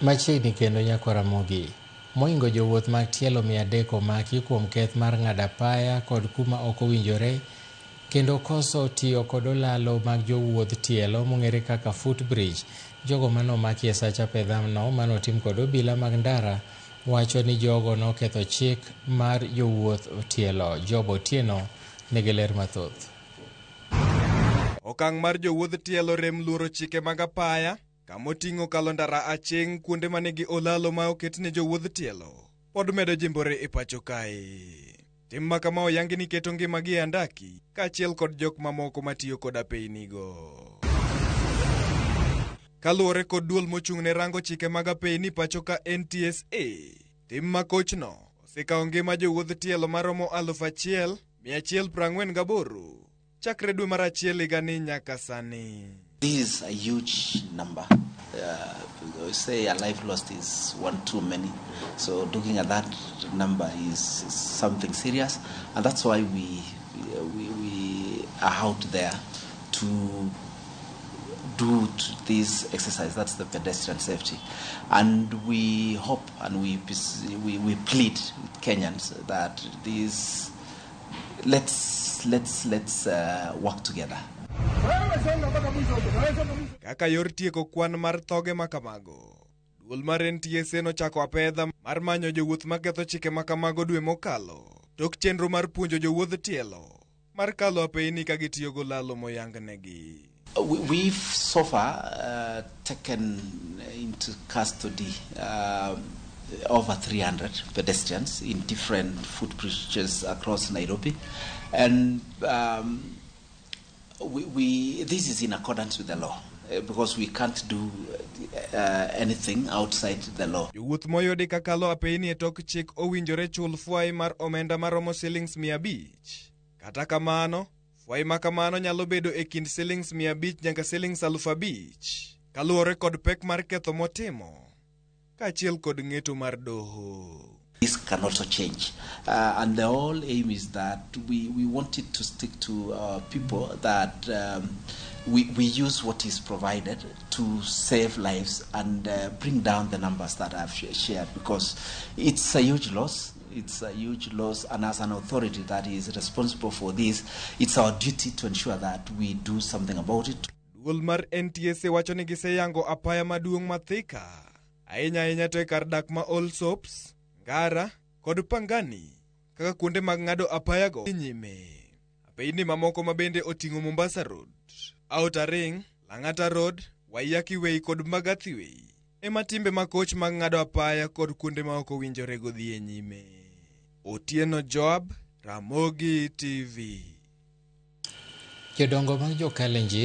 Machiegni kendo Nyakaramogi. Moingo jowuoth mag tielo 300 omaki kuom keth mar ng'ado apaya kod kuma ok owinjore kendo koso tiyo kod olalo mag jowuoth tielo mong'ere kaka footbridge. Jogo manomaki e sach apedhamno manotim kod obila mag ndara wacho ni jogo noketho chik mar jowuoth tielo. Job Otieno nigi ler mathoth. Okang' mar jowuoth tielo rem luoro chike mag apaya kamoting'o kalo ndara aching' kuonde manigi olalo ma oket ne jowuoth tielo pod medo jimbore e pacho kae. Tim ma kama oyangi ni keto ngimagi e andaki kaachiel kod jok mamoko matiyo kod apeynigo. Kaluwore kod duol mochung'ne rango chike mag apeyni pacho ka NTSA, tim makochno osekawo ngima jowuoth tielo maromo 1,148 chakre dwe mar achiel higani nyaka sani. This is a huge number. Say a life lost is one too many. So looking at that number is something serious, and that's why we are out there to do this exercise. That's the pedestrian safety, and we hope and we plead with Kenyans that this let's work together. Kaka yor tieko kwan mar thoge makamago, duol mar NTSA nochako apedha mar manyo jowuoth maketho chike makamago dwe mokalo tok chenro mar puonjo jowuoth tielo mar kalo apeyni ka gitiyo golalo moyangnegi. We've so far taken into custody over 300 pedestrians in different footbridges across Nairobi, and this is in accordance with the law because we can't do anything outside the law. Jowuoth moyudi kakalo apeyni e tok chik owinjore chul fwai mar omenda maromo shillings 500. Kata kamano, fwai makamano nyalo bedo e kind shillings 500 nyaka shillings 5,000 kaluwore kod pek mar ketho motimo kaachiel kod ng'eto mar doho. This can also change, and the whole aim is that we want it to stick to people that we use what is provided to save lives and bring down the numbers that I've shared, because it's a huge loss. It's a huge loss, and as an authority that is responsible for this, it's our duty to ensure that we do something about it. Duol mar NTSA wacho ni giseyango apaya maduong' mathika ahinya to e kar dak ma All Soaps, Ngara kod Pangani kaka kuonde mag ng'ado apayago nyime. Apeyni mamoko mabende oting'o Mombasa Road, Outer Ring, Lang'ata Road, Waiyaki Way kod Mbagathi Way ema timbe makoch mag ng'ado apaya kod kuonde ma ok owinjore godhi e nyime. Otieno Joab, Ramogi TV. Jodongo mag Jokalenjin